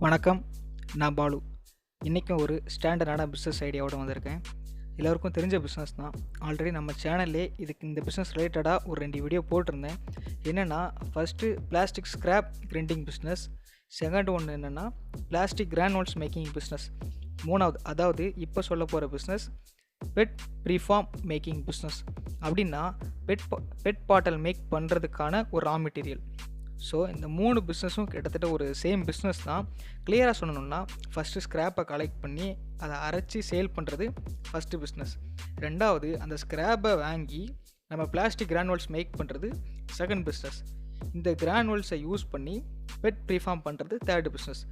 வணக்கம், நான் பாலு. இன்றைக்கும் ஒரு ஸ்டாண்டர்டான பிஸ்னஸ் ஐடியாவோட வந்திருக்கேன். எல்லோருக்கும் தெரிஞ்ச பிஸ்னஸ் தான். ஆல்ரெடி நம்ம சேனல்லே இந்த பிஸ்னஸ் ரிலேட்டடாக ஒரு 2 வீடியோ போட்டிருந்தேன். என்னென்னா, first plastic scrap printing business, second ஒன்று என்னென்னா பிளாஸ்டிக் கிரானுவல்ஸ் மேக்கிங் பிஸ்னஸ், மூணாவது அதாவது இப்போ சொல்ல போகிற பிஸ்னஸ் பெட் ப்ரீஃபார்ம் மேக்கிங் பிஸ்னஸ். அப்படின்னா பெட் பாட்டில் மேக் பண்ணுறதுக்கான ஒரு ரா மெட்டீரியல். ஸோ இந்த 3 பிஸ்னஸும் கிட்டத்தட்ட ஒரு சேம் பிஸ்னஸ் தான். கிளியராக சொல்லணும்னா, ஃபஸ்ட்டு ஸ்க்ராப்பை கலெக்ட் பண்ணி அதை அரைச்சி சேல் பண்ணுறது ஃபஸ்ட்டு பிஸ்னஸ். ரெண்டாவது, அந்த ஸ்க்ராப்பை வாங்கி நம்ம பிளாஸ்டிக் கிரானுவல்ஸ் மேக் பண்ணுறது செகண்ட் பிஸ்னஸ். இந்த கிரானுவல்ஸை யூஸ் பண்ணி பெட் ப்ரீஃபார்ம் பண்ணுறது தேர்டு பிஸ்னஸ்.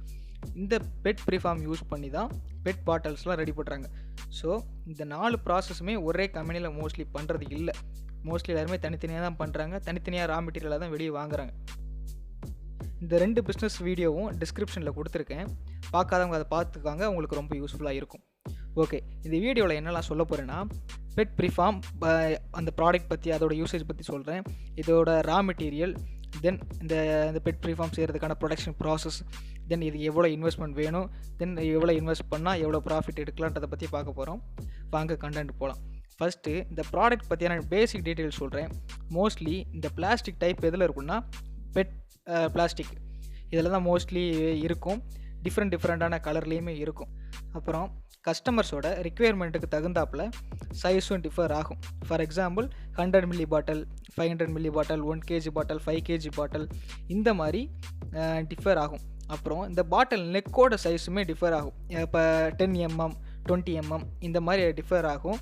இந்த பெட் ப்ரீஃபார்ம் யூஸ் பண்ணி தான் பெட் பாட்டில்ஸ்லாம் ரெடி பண்ணுறாங்க. ஸோ இந்த 4 ப்ராசஸுமே ஒரே கம்பெனியில் மோஸ்ட்லி பண்ணுறது இல்லை. மோஸ்ட்லி எல்லாருமே தனித்தனியாக தான் பண்ணுறாங்க, தனித்தனியாக ரா மெட்டீரியலாக தான் வெளியே வாங்குறாங்க. இந்த 2 பிஸ்னஸ் வீடியோவும் டிஸ்கிரிப்ஷனில் கொடுத்துருக்கேன். பார்க்காதவங்க அதை பார்த்துக்காங்க, உங்களுக்கு ரொம்ப யூஸ்ஃபுல்லாக இருக்கும். ஓகே, இந்த வீடியோவில் என்னெல்லாம் சொல்ல போகிறேன்னா, பெட் ப்ரீஃபார்ம் அந்த ப்ராடக்ட் பற்றி, அதோட யூசேஜ் பற்றி சொல்கிறேன். இதோட ரா மெட்டீரியல், தென் இந்த பெட் ப்ரீஃபார்ம் செய்கிறதுக்கான ப்ரொடக்ஷன் ப்ராசஸ், தென் இது எவ்வளோ இன்வெஸ்ட்மெண்ட் வேணும், தென் எவ்வளோ இன்வெஸ்ட் பண்ணால் எவ்வளோ ப்ராஃபிட் எடுக்கலான்றதை பற்றி பார்க்க போகிறோம். வாங்க கண்டென்ட் போகலாம். ஃபஸ்ட்டு இந்த ப்ராடக்ட் பற்றியான பேசிக் டீட்டெயில்ஸ் சொல்கிறேன். மோஸ்ட்லி இந்த பிளாஸ்டிக் டைப் எதில் இருக்குன்னா, பெட் பிளாஸ்டிக் இதில் தான் மோஸ்ட்லி இருக்கும். டிஃப்ரெண்ட்டான கலர்லேயுமே இருக்கும். அப்புறம் கஸ்டமர்ஸோட ரிக்குயர்மெண்ட்டுக்கு தகுந்தாப்பில் சைஸும் டிஃபர் ஆகும். For example 100 milli bottle, 500 milli bottle, 1 kg bottle, 5 kg பாட்டில், இந்த மாதிரி டிஃபர் ஆகும். அப்புறம் இந்த பாட்டில் நெக்கோட சைஸுமே டிஃபர் ஆகும். இப்போ 10 mm 20 mm இந்த மாதிரி டிஃபர் ஆகும்.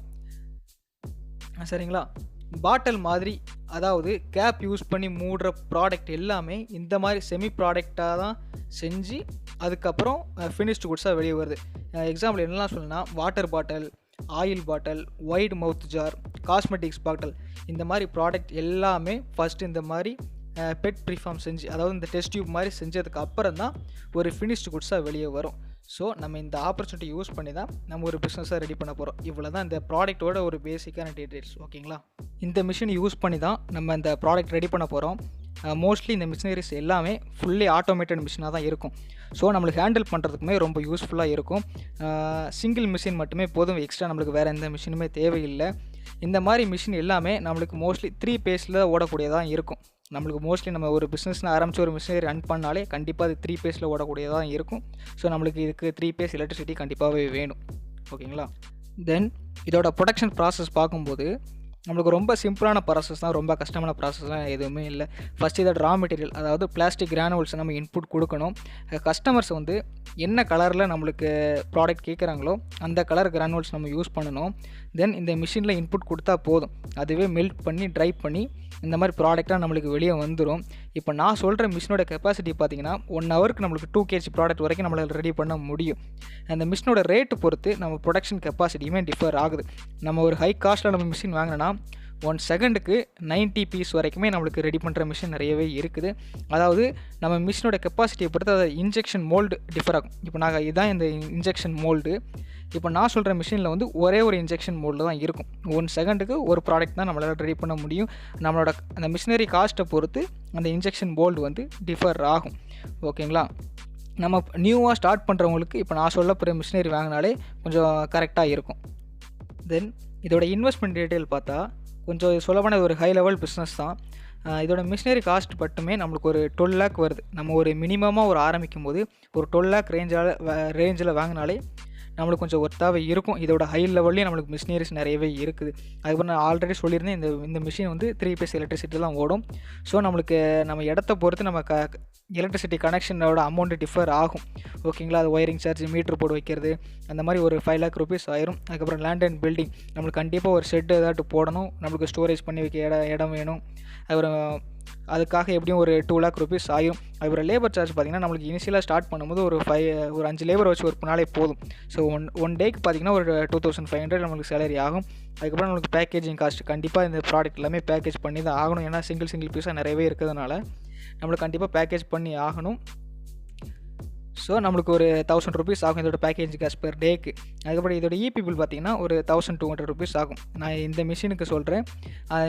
சரிங்களா? பாட்டில் மாதிரி, அதாவது கேப் யூஸ் பண்ணி மூடுற ப்ராடக்ட் எல்லாமே இந்த மாதிரி செமி ப்ராடக்டாக தான் செஞ்சு அதுக்கப்புறம் ஃபினிஷ்டு குட்ஸாக வெளியே வருது. எக்ஸாம்பிள் என்னெல்லாம் சொல்லணும்னா, water bottle, oil bottle, white mouth jar, cosmetics bottle, இந்த மாதிரி ப்ராடக்ட் எல்லாமே ஃபஸ்ட்டு இந்த மாதிரி பெட் ப்ரீஃபார்ம் செஞ்சு, அதாவது இந்த டெஸ்ட் டியூப் மாதிரி செஞ்சதுக்கு அப்புறம் தான் ஒரு ஃபினிஷ்டு குட்ஸாக வெளியே வரும். ஸோ நம்ம இந்த ஆப்பர்ச்சுனிட்டி யூஸ் பண்ணி தான் நம்ம ஒரு பிஸ்னஸாக ரெடி பண்ண போகிறோம். இவ்வளோ தான் இந்த ப்ராடக்ட்டோட ஒரு பேசிக்கான டீட்டெயில்ஸ். ஓகேங்களா? இந்த மிஷின் யூஸ் பண்ணி தான் நம்ம இந்த ப்ராடக்ட் ரெடி பண்ண போகிறோம். மோஸ்ட்லி இந்த மிஷினரிஸ் எல்லாமே ஃபுல்லி ஆட்டோமேட்டட் மிஷினாக தான் இருக்கும். ஸோ நம்மளுக்கு ஹேண்டில் பண்ணுறதுக்குமே ரொம்ப யூஸ்ஃபுல்லாக இருக்கும். சிங்கிள் மிஷின் மட்டுமே போதும், எக்ஸ்ட்ரா நம்மளுக்கு வேறு எந்த மிஷினுமே தேவையில்லை. இந்த மாதிரி மிஷின் எல்லாமே நம்மளுக்கு மோஸ்ட்லி 3 பேஸில் ஓடக்கூடியதாக இருக்கும். நம்மளுக்கு மோஸ்ட்லி நம்ம ஒரு பிஸ்னஸ்னு ஆரம்பித்து ஒரு மிஷினரி ரன் பண்ணாலே கண்டிப்பாக அது 3 பேஸில் ஓடக்கூடியதாக இருக்கும். ஸோ நம்மளுக்கு இதுக்கு 3 பேஸ் எலக்ட்ரிசிட்டி கண்டிப்பாகவே வேணும். ஓகேங்களா? தென் இதோட ப்ரொடக்ஷன் ப்ராசஸ் பார்க்கும்போது நம்மளுக்கு ரொம்ப சிம்பிளான ப்ராசஸ் தான், ரொம்ப கஷ்டமான ப்ராசஸ்லாம் எதுவுமே இல்லை. ஃபஸ்ட்டு இதோட ரா மெட்டீரியல், அதாவது பிளாஸ்டிக் கிரானுவல்ஸ் நம்ம இன்புட் கொடுக்கணும். கஸ்டமர்ஸ் வந்து என்ன கலரில் நம்மளுக்கு ப்ராடக்ட் கேட்குறாங்களோ அந்த கலர் கிரானுவல்ஸ் நம்ம யூஸ் பண்ணணும். தென் இந்த மிஷினில் இன்புட் கொடுத்தா போதும், அதுவே மெல்ட் பண்ணி ட்ரை பண்ணி இந்த மாதிரி ப்ராடக்டாக நம்மளுக்கு வெளியே வந்துடும். இப்போ நான் சொல்கிற மிஷினோட கெப்பாசிட்டி பார்த்திங்கன்னா 1 ஹவருக்கு நம்மளுக்கு 2 kg ப்ராடக்ட் வரைக்கும் நம்மளால் ரெடி பண்ண முடியும். அந்த மிஷினோட ரேட்டு பொறுத்து நம்ம ப்ரொடக்ஷன் கெப்பாசிட்டியுமே டிஃபர் ஆகுது. நம்ம ஒரு ஹை காஸ்ட்டில் நம்ம மிஷின் வாங்கினோன்னா 1 செகண்டுக்கு 90 பீஸ் வரைக்குமே நம்மளுக்கு ரெடி பண்ணுற மிஷின் நிறையவே இருக்குது. அதாவது நம்ம மிஷினோட கெப்பாசிட்டியை பொறுத்து அதை இன்ஜெக்ஷன் மோல்டு டிஃபர் ஆகும். இப்போ நாங்கள் இதுதான் இந்த இன்ஜெக்ஷன் மோல்டு. இப்போ நான் சொல்கிற மிஷினில் வந்து ஒரே ஒரு இன்ஜெக்ஷன் மோல்டு தான் இருக்கும். 1 செகண்டுக்கு ஒரு ப்ராடக்ட் தான் நம்மளால் ரெடி பண்ண முடியும். நம்மளோட அந்த மிஷினரி காஸ்ட்டை பொறுத்து அந்த இன்ஜெக்ஷன் மோல்டு வந்து டிஃபர் ஆகும். ஓகேங்களா? நம்ம நியூவாக ஸ்டார்ட் பண்ணுறவங்களுக்கு இப்போ நான் சொல்ல போகிற மிஷினரி வாங்கினாலே கொஞ்சம் கரெக்டாக இருக்கும். தென் இதோட இன்வெஸ்ட்மெண்ட் டீட்டெயில் பார்த்தா கொஞ்சம் சொல்லப்போன ஒரு ஹை லெவல் பிஸ்னஸ் தான். இதோட மிஷினரி காஸ்ட் மட்டுமே நம்மளுக்கு ஒரு 12 lakh வருது. நம்ம ஒரு மினிமமாக ஒரு ஆரம்பிக்கும் போது ஒரு 12 lakh ரேஞ்சில் வாங்கினாலே நம்மளுக்கு கொஞ்சம் ஒர்த்தாகவே இருக்கும். இதோட ஹை லெவல்லையும் நம்மளுக்கு மிஷினரிஸ் நிறையவே இருக்குது. அதுக்கப்புறம் நான் ஆல்ரெடி சொல்லியிருந்தேன், இந்த மிஷின் வந்து 3 பேஸ் எலக்ட்ரிசிட்டி தான் ஓடும். ஸோ நம்மளுக்கு நம்ம இடத்த பொறுத்து நம்ம எலக்ட்ரிசிட்டி கனெக்ஷனோட அமௌண்ட்டு டிஃபர் ஆகும். ஓகேங்களா? அது ஒயரிங் சார்ஜ், மீட்ரு போட்டு வைக்கிறது, அந்த மாதிரி ஒரு 5 lakh rupees ஆயிரும். அதுக்கப்புறம் லேண்ட் அண்ட் பில்டிங், நம்மளுக்கு கண்டிப்பாக ஒரு ஷெட் ஏதாட்டு போடணும், நம்மளுக்கு ஸ்டோரேஜ் பண்ணி வைக்க இடம் வேணும். அப்புறம் அதுக்காக எப்படியும் ஒரு 2 lakh rupees ஆகும். அதுக்கப்புறம் லேபர் சார்ஜ் பார்த்திங்கன்னா நம்மளுக்கு இனிஷியலாக ஸ்டார்ட் பண்ணும்போது ஒரு 5 லேபர் வச்சு ஒர்க் பண்ணாலே போதும். ஸோ ஒன் டேக்கு பார்த்திங்கன்னா ஒரு 2500 நம்மளுக்கு சேலரி ஆகும். அதுக்கப்புறம் நம்மளுக்கு பேக்கேஜிங் காஸ்ட், கண்டிப்பாக இந்த ப்ராடக்ட் எல்லாமே பேக்கேஜ் பண்ணி தான் ஆகணும். ஏன்னா சிங்கிள் பீஸாக நிறையவே இருக்கிறதுனால நம்மளுக்கு கண்டிப்பாக பேக்கேஜ் பண்ணி ஆகணும். ஸோ நம்மளுக்கு ஒரு 1000 ருபீஸ் ஆகும் இதோட பேக்கேஜ் காஸ்ட் பெர் டேக்கு. அதுக்கப்புறம் இதோட இபி பில் பார்த்திங்கன்னா ஒரு 1200 ருபீஸ் ஆகும். நான் இந்த மிஷினுக்கு சொல்கிறேன்,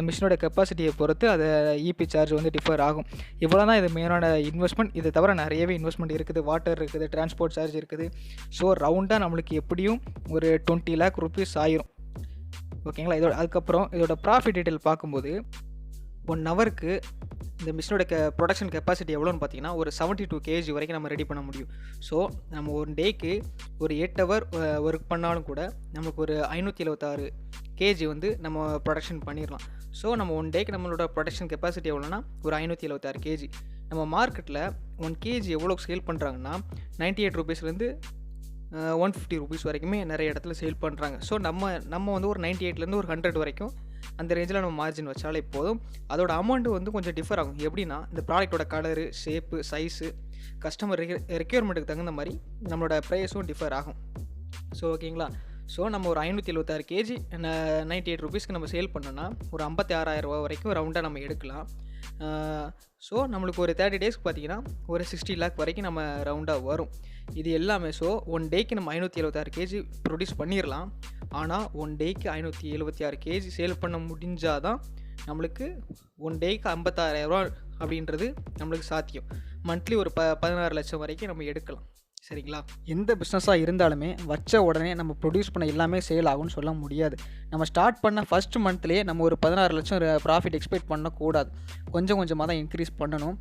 மிஷினோட கெப்பாசிட்டியை பொறுத்து அது இபி சார்ஜ் வந்து டிஃபர் ஆகும். இவ்வளோ தான் இது மெயினான இன்வெஸ்ட்மெண்ட். இதை தவிர நிறையவே இன்வெஸ்ட்மெண்ட் இருக்குது. வாட்டர் இருக்குது, டிரான்ஸ்போர்ட் சார்ஜ் இருக்குது. ஸோ ரவுண்டாக நம்மளுக்கு எப்படியும் ஒரு 20 lakh ருபீஸ் ஆயிரும். ஓகேங்களா. அதுக்கப்புறம் இதோட ப்ராஃபிட் டீட்டெயில் பார்க்கும்போது 1 ஹவருக்கு இந்த மிஷினோட ப்ரொடக்ஷன் கெப்பாசிட்டி எவ்வளோன்னு பார்த்தீங்கன்னா ஒரு 72 kg வரைக்கும் நம்ம ரெடி பண்ண முடியும். ஸோ நம்ம ஒரு டேக்கு ஒரு 8 ஹவர் ஒர்க் பண்ணாலும் கூட நமக்கு ஒரு 576 kg வந்து நம்ம ப்ரொடக்ஷன் பண்ணிடலாம். ஸோ நம்ம 1 டேக்கு நம்மளோட ப்ரொடக்ஷன் கெப்பாசிட்டி எவ்வளோனா ஒரு 576 kg. நம்ம மார்க்கெட்டில் 1 kg எவ்வளோ சேல் பண்ணுறாங்கன்னா 98 ருபீஸ்லேருந்து 150 ருபீஸ் வரைக்குமே நிறைய இடத்துல சேல் பண்ணுறாங்க. ஸோ நம்ம வந்து ஒரு 98லேருந்து ஒரு 100 வரைக்கும் அந்த ரேஞ்சில் நம்ம மார்ஜின் வச்சாலே போதும். அதோட அமௌண்ட்டு வந்து கொஞ்சம் டிஃபர் ஆகும். எப்படின்னா இந்த ப்ராடக்ட்டோட கலரு, ஷேப்பு, சைஸு, கஸ்டமர் ரெக்யர்மெண்ட்டுக்கு தகுந்த மாதிரி நம்மளோட ப்ரைஸும் டிஃபர் ஆகும். ஸோ ஓகேங்களா. ஸோ நம்ம ஒரு 576 kg 98 ருபீஸ்க்கு நம்ம சேல் பண்ணோன்னா ஒரு 56,000 ரூபா வரைக்கும் ரவுண்டாக நம்ம எடுக்கலாம். ஸோ நம்மளுக்கு ஒரு 30 டேஸ்க்கு பார்த்திங்கன்னா ஒரு 60 lakh வரைக்கும் நம்ம ரவுண்டாக வரும். இது எல்லாமே ஸோ 1 டேக்கு நம்ம 576 kg ப்ரொடியூஸ் பண்ணிடலாம். ஆனால் 1 டேக்கு 576 kg சேல் பண்ண முடிஞ்சால் தான் நம்மளுக்கு 1 டேக்கு 56,000 ரூபா அப்படின்றது நம்மளுக்கு சாத்தியம். மந்த்லி ஒரு 16 லட்சம் வரைக்கும் நம்ம எடுக்கலாம். சரிங்களா. எந்த பிஸ்னஸாக இருந்தாலுமே வச்ச உடனே நம்ம ப்ரொடியூஸ் பண்ண எல்லாமே சேல் ஆகும்னு சொல்ல முடியாது. நம்ம ஸ்டார்ட் பண்ண ஃபஸ்ட் மந்த்லேயே நம்ம ஒரு 16 லட்சம் ப்ராஃபிட் எக்ஸ்பெக்ட் பண்ணக்கூடாது. கொஞ்சம் கொஞ்சமாக தான் இன்க்ரீஸ் பண்ணணும்.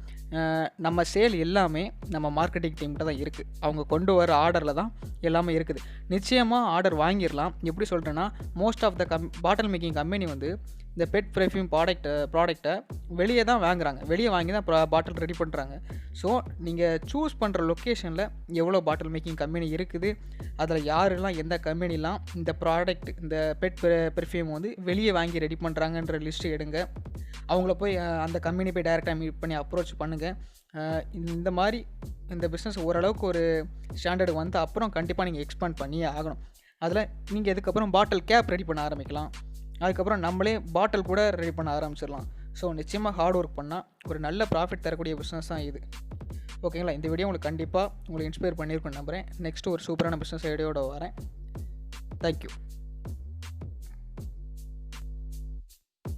நம்ம சேல் எல்லாமே நம்ம மார்க்கெட்டிங் டீம்கிட்ட தான் இருக்குது. அவங்க கொண்டு வர ஆர்டரில் தான் எல்லாமே இருக்குது. நிச்சயமாக ஆர்டர் வாங்கிடலாம். எப்படி சொல்கிறேன்னா most of the bottle making company வந்து இந்த பெட் பெர்ஃப்யூம் ப்ராடக்ட்டை வெளியே தான் வாங்குறாங்க. வெளியே வாங்கி தான் பாட்டில் ரெடி பண்ணுறாங்க. ஸோ நீங்கள் சூஸ் பண்ணுற லொக்கேஷனில் எவ்வளோ பாட்டில் மேக்கிங் கம்பெனி இருக்குது, அதில் யாரெல்லாம் எந்த கம்பெனிலாம் இந்த ப்ராடக்ட் இந்த பெட் பெர்ஃப்யூம் வந்து வெளியே வாங்கி ரெடி பண்ணுறாங்கன்ற லிஸ்ட்டு எடுங்க. அவங்கள போய் அந்த கம்பெனி போய் டைரெக்டாக மீட் பண்ணி அப்ரோச் பண்ணுங்கள். இந்த மாதிரி இந்த பிஸ்னஸ் ஓரளவுக்கு ஒரு ஸ்டாண்டர்டு வந்து அப்புறம் கண்டிப்பாக நீங்கள் எக்ஸ்பேண்ட் பண்ணியே ஆகணும். அதில் நீங்கள் இதுக்கப்புறம் பாட்டில் கேப் ரெடி பண்ண ஆரம்பிக்கலாம். அதுக்கப்புறம் நம்மளே பாட்டில் கூட ரெடி பண்ண ஆரம்பிச்சிடலாம். ஸோ நிச்சயமாக ஹார்ட் ஒர்க் பண்ணால் ஒரு நல்ல ப்ராஃபிட் தரக்கூடிய பிஸ்னஸ் தான் இது. ஓகேங்களா. இந்த வீடியோ உங்களுக்கு கண்டிப்பாக உங்களுக்கு இன்ஸ்பயர் பண்ணியிருக்குன்னு நம்புகிறேன். நெக்ஸ்ட்டு ஒரு சூப்பரான பிஸ்னஸ் ஐடியாவோட வரேன். தேங்க்யூ.